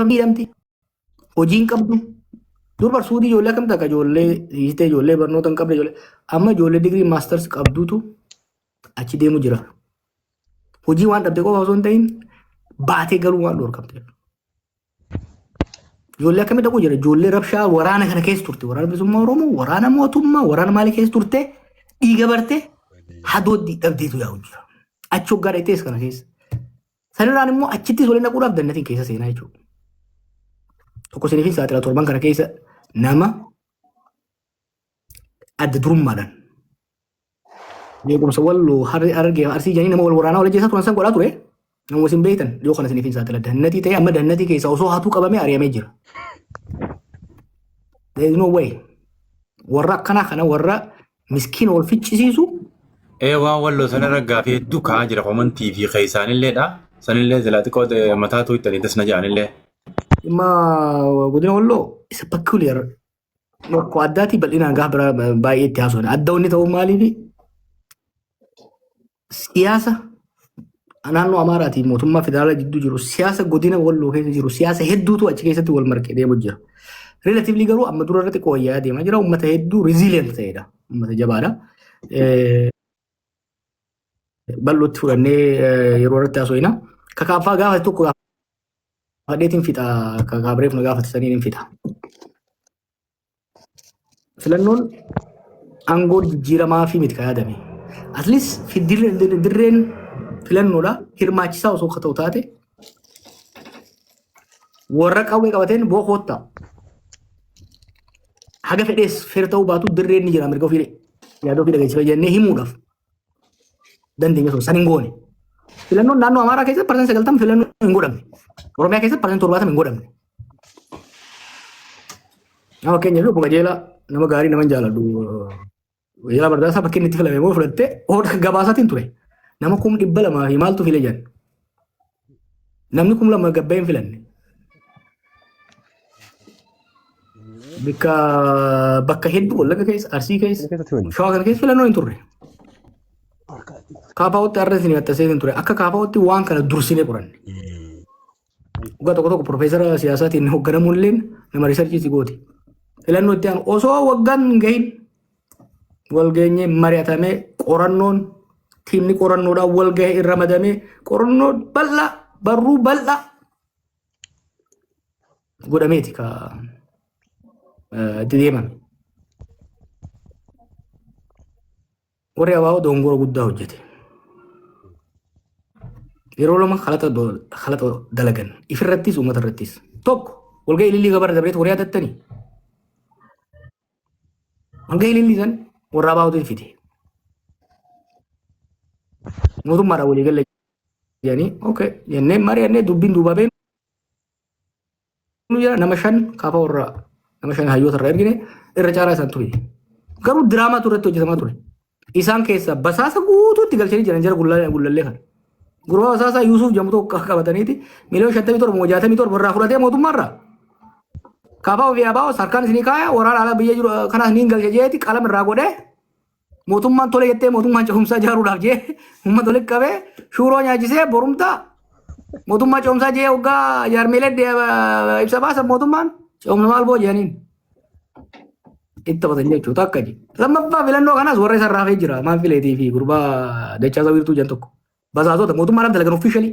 miidhamti. Hojiin qabdu. Dur barsuutii ijoollee akkam takka ijoollee hiitee ijoollee barnoota hin qabne ijoollee amma ijoollee digirii maasters qabduutu achi deemu jira. Hojii waan dhabde qofa osoo hin ta'in baatee galuu waan dhorkamte. Ijoollee akkamii dhaquu jira ijoollee rabshaa waraana kana keessa turte waraana bilisummaa Oromoo waraana mootummaa waraana maalii keessa turte dhiiga barte hadooddii dhabdeetu yaa'u jira. Achi hoggaa dheetees kana keessa. Sanirraan immoo achittis waliin dhaquudhaaf dandatiin keessa seenaa jechuudha. Tokko siniifin saaxilaa torban kana keessa nama adda durummaadhaan beekumsa walloo argee arsii jedhanii nama wal waraanaa wal ajjeesaa turan san godhaa ture nama isin beektan yoo kana siniifin saaxila dannatii ta'e amma dannatii keessa osoo hatuu qabamee ari'amee jira. There is no way warra akkanaa kana warra miskiina wal ficcisiisu. Waan walloo sanarra gaafii hedduu kaa'aa jira komantii fi keessaanilleedha. Sanillee jalatti qoodee mataa tuuttanii tasna jedhanillee. Imma godina walloo isa peculiar morkoo addaatii bal'inaan gaafa baay'ee itti haasofne adda wanni ta'uu maaliifi siyaasa naannoo Amaaraatii mootummaa federaalaa jidduu jiru siyaasa godina walloo keessa jiru siyaasa hedduutu achi keessatti wal marqee deemu jira. Relatively garuu amma dura irratti qooyyaa deemaa jira uummata hedduu resilient ta'edha uummata jabaadha. Bal'ootti fudhannee yeroo irratti haasofna kakaaffaa gaafa tokko Adeetiin fixa kakaabreef na gaafatisanii hin fixa. Filannoon aangoo jijjiiramaa fi miti yaadame. At least dirreen filannoodha hirmaachisaa osoo ta'u taate warra qawwee qabateen bookotta. Haga fedhees feer ta'uu baatu dirreen ni jira mirga ofii yaadoo fi dhageessifaa jennee himuudhaaf dandeenya osoo san hin goone. Filannoon naannoo Amaaraa keessatti parsantii 90 filannoo hin godhamne. Oromiyaa keessatti parsantii 70 hin godhamne. Nama keenya fi obbo Qajeelaa nama gaarii nama jaaladhu. Qajeelaa Bardaasaa bakki inni itti filame immoo fudhattee oda gabaasaatiin ture. Nama 200,000 fi maaltu file jedhan. Namni 2,000 gabbee hin filanne. Bakka hedduu Wallagga keessa, Arsii keessa, Shawaa kana keessa filannoo hin turre. Kaafaawwatti har'a isin attasee hin ture. Akka kaafaawwatti waan kana dursinee qoranne. Dhugaa tokko tokko Profeesara siyaasaatiin hoogganamuun illee nama riisarchii gooti. Filannoo itti aanu osoo waggaan hin gahin wal geenyee mari'atamee qorannoon tiimni qorannoodhaan wal gahee irra madamee qorannoo bal'aa barruu bal'aa godhameeti ka itti deemame. Warri abaa'oo dongora guddaa hojjete. Yeroo lama halata dalagan ifirrattis uummata irrattis tokko walgahii ilillii gabara dabreetu warri yaadattanii walgahii ilillii san warra abaa'ootiin fide mootummaadhaan walii galla jedhanii okay jennee mari'annee dubbiin duubaa beenu nama 5 kaafa warra nama 5 hayyoota irraa ergine irra caalaa isaan ture garuu diraamaa turretti hojjetamaa ture isaan keessa basaasa guutuutti galchanii jiran jara gullallee kana. Gurba basaasa Yusuf jedhamu qabataniiti miliyoona 57 moo 67 irraa fudhatee mootummaarraa. Kaafaa ofii abaa'oo sarkaan isinii kaaya waraana ala biyya jiru kanaas niin galche jeeti qalama irraa godhee mootummaan tole jettee mootummaan ce'umsaa ijaaruudhaaf jee uummata walitti qabee shuuroo nyaachisee borumtaa mootummaa ce'umsaa jee hoggaa jaarmeelee ibsa baasa mootummaan ce'umsa maal boo jedhaniin. Itti taphatan jechuudha akka ji. Lammaffaa filannoo kanaas warra isa raafee jira maal fileetii fi gurbaa Dachaasaa Wiirtuu jedhan tokko. Basaasota mootummaadhaan dalagan officially.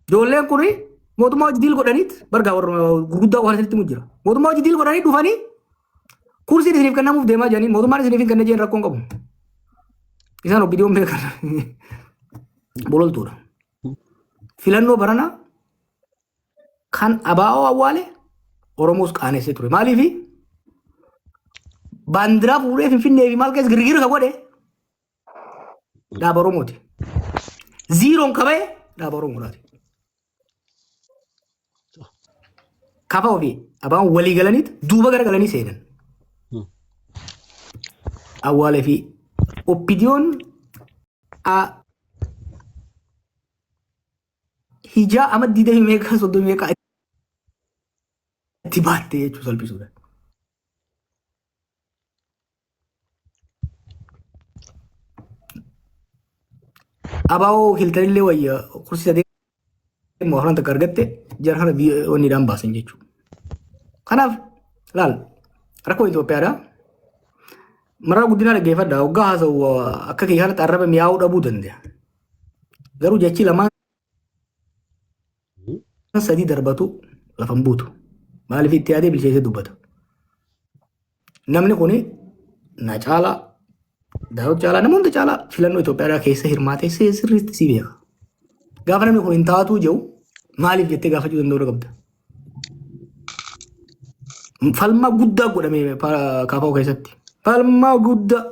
Ijoolleen kun mootummaa hojii diil godhaniit bargaa warra gurguddaa waan isinitti jira. Mootummaa hojii diil godhanii dhufanii kursiin isiniif kennamuuf deemaa jiranii mootummaan isiniif hin kenne jeen rakkoon qabu. Isaan obbidiyoon beekan bololtuudha. Filannoo baranaa kan abaa'oo awwaale Oromoos qaanessee ture. Maaliifi baandiraa fuudhee Finfinnee fi maal keessa girgirri ka godhe dhaaba Oromooti. Ziiroon qabee dhaaba Oromoodhaati. Kafa ofii abaan walii galaniit duuba gara galanii seenan. Awwaalee fi oppidiyoon hijaa ama 20 meeqa 30 meeqa itti baattee jechuu salphisuudha. Abaa'oo hiltanillee wayya kursi sadee mooran takka argatte jara kana wanniidhaan baasan jechuudha. Kanaaf laal rakkoo Itoophiyaadhaa maraa guddinaa dhaggeeffadhaa hoggaa haasa'u akka kee haalatti arraba mi'aawuu dhabuu danda'a. Garuu jechi lamaan sadii darbatu lafan buutu. Maaliif itti yaadee bilcheessee dubbata. Namni kuni na caalaa daawwatu caalaa namoota caalaa filannoo Itoophiyaa keessa hirmaatee sirriitti si beeka. Gaafa namni kun hin taatu jiru maaliif jettee gaafachuu danda'uu qabda. Falmaa guddaa godhame kaafa'u keessatti. Falmaa guddaa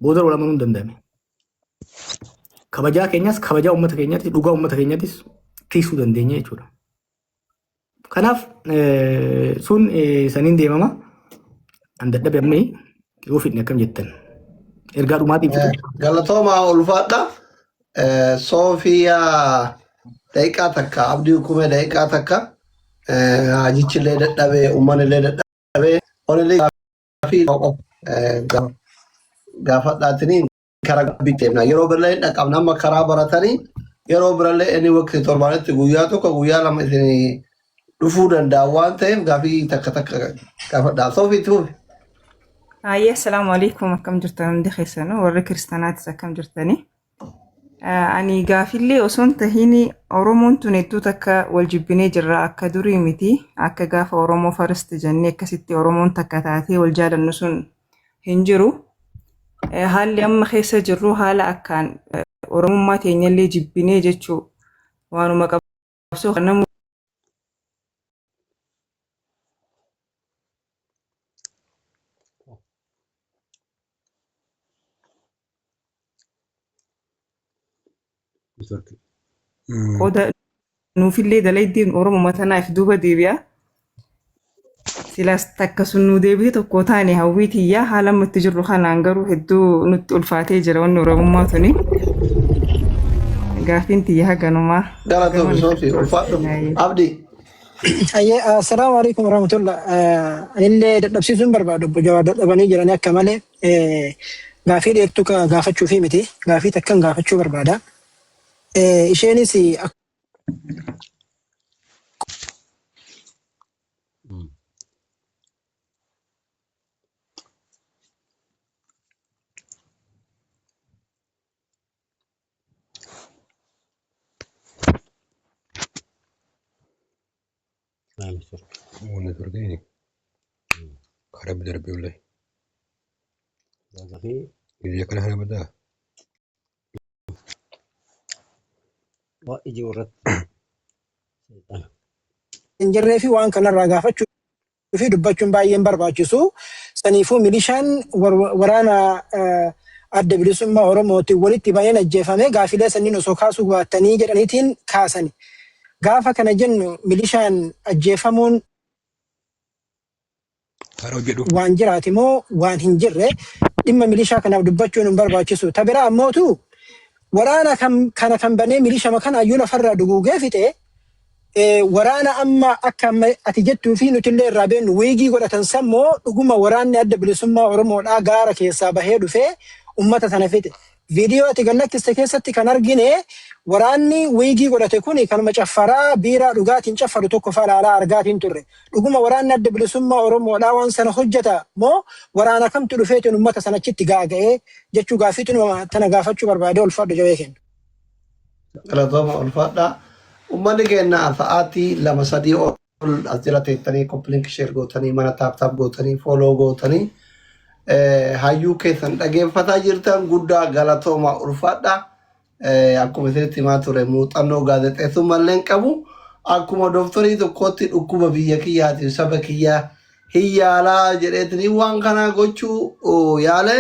booda olaanuu hin danda'ame. Kabajaa keenyas kabajaa uummata keenyaatis dhugaa uummata keenyaatis tiisuu dandeenya jechuudha. Kanaaf sun saniin deemama. An dadhabe ammee yoo fidne akkam jettan. Ergaa dhumaatiif Galatooma ulfaadha. Soofiyaa daqiiqaa takka abdii hukumee daqiiqaa takka hajichillee dadhabee uummanillee dadhabee onillee gaafii gaafadhaatiniin karaa bitteemna. Yeroo birallee dhaqabna amma karaa baratanii yeroo birallee inni waqtii torbaanitti guyyaa tokko guyyaa lama isin dhufuu danda'a waan ta'eef gaafii takka takka gaafadhaa. Soofiitti fufi. Ayyee assalaamu alaikum akkam jirtan hundi keessanuu warri kiristaanaatis akkam jirtanii. Ani gaafillee osoon tahiin Oromoon tun hedduu takka wal jibbinee jirra akka durii miti akka gaafa Oromoo faristi jennee akkasitti Oromoon takka taatee wal jaalannu sun hin jiru. Haalli amma keessa jirru haala akkaan Oromummaa teenyallee jibbinee jechuu waanuma qabsoo kan namu qooda nuufillee dalaydiin Oromoo tanaaf duuba deebi'a. Silaas takka sun nu deebite tokko taane hawwii tiyyaa haala nuti jirru kanaan garuu hedduu nutti ulfaatee jira wanni Oromummaa tuni. Gaafiin tiyyaa haganumaa. Galatoomii Soofii ulfaadhu. Abdii. Ayyee assalaamu alaikum warahmatullah. Anillee dadhabsiisuun barbaadu obbo Jawaar dadhabanii jiranii akka malee gaafii dheertuu gaafachuu fi miti gaafii takkan gaafachuu barbaada. Isheenis Turgeni karab darbe wallahi ya kana hana bada hin jirree fi waan kanarraa gaafachuu fi dubbachuun baay'een barbaachisu. Saniifuu milishaan waraana adda bilisummaa Oromootiin walitti baay'een ajjeefame gaafilee sanniin osoo kaasuu baattanii jedhaniitiin kaasani. Gaafa kana jennu milishaan ajjeefamuun waan jiraati moo waan hin jirre dhimma milishaa kanaaf dubbachuun hin barbaachisu. Ta biraa ammootu waraana kana kan banee milishaa kana ayyuu lafarraa duguugee fixe waraana amma akka ati jettuu fi nutillee irraa beennu wiigii godhatan sammoo dhuguma waraanni adda bilisummaa Oromoodhaa gaara keessaa bahee dhufee ummata sana fixe. Viidiyoo ati gallakkiste keessatti kan argine waraanni wiigii godhate kuni kanuma caffaraa biiraa dhugaatiin caffaru tokko falaalaa argaatiin turre. Dhuguma waraanni adda bilisummaa Oromoodhaa waan sana hojjeta moo waraana kamtu dhufeetiin ummata sanachitti gaaga'ee jechuu gaafiitu tana gaafachuu barbaadee ulfaadhu jabee kennu. Galatooma ulfaadha. Uummanni keenya sa'aatii lama sadii ol as jala teettanii kompilinki sheer gootanii mana taaptaap gootanii fooloo gootanii hayyuu keessan dhageeffataa jirtan guddaa galatooma ulfaadha. Akkuma isinitti himaa ture muuxannoo gaazexeessummallee qabu akkuma dooktarii tokkotti dhukkuba biyya kiyyaatiin saba kiyyaa hin yaalaa jedheetanii waan kana gochuu yaale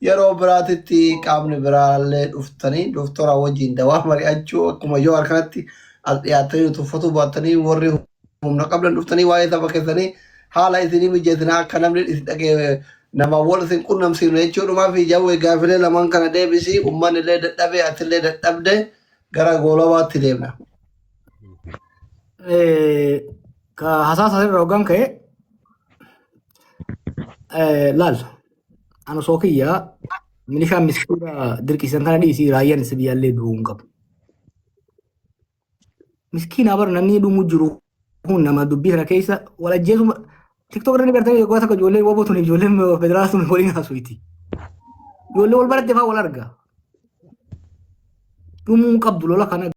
yeroo biraatitti qaamni biraallee dhuftanii dooktora wajjin dawaa mari'achuu akkuma yoo harkanatti as dhiyaatanii tuffatu baattanii warri humna qabdan dhuftanii waa'ee saba keessanii haala isinii mijeessinaa akka namni isin dhagee nama wal isin qunnamsiifnu jechuudhumaa fi jawwee gaafilee lamaan kana deebisii uummanillee dadhabee atillee dadhabde gara goolabaatti deemna. Hasaasa irra hoggaan ka'e laal anu soo kiyyaa milishaan miskiina dirqisiisan kana dhiisii raayyaan isa biyyaallee du'uu hin qabu. Miskiina bar namni dhumu jiru kun nama dubbii kana keessa wal ajjeesu TikTok irratti gartanii goota akka ijoollee wabootuun ijoolleen federaasuun waliin haasuuti. Ijoollee wal barattee fa'aa wal arga. Dhumuu qabdu lola kana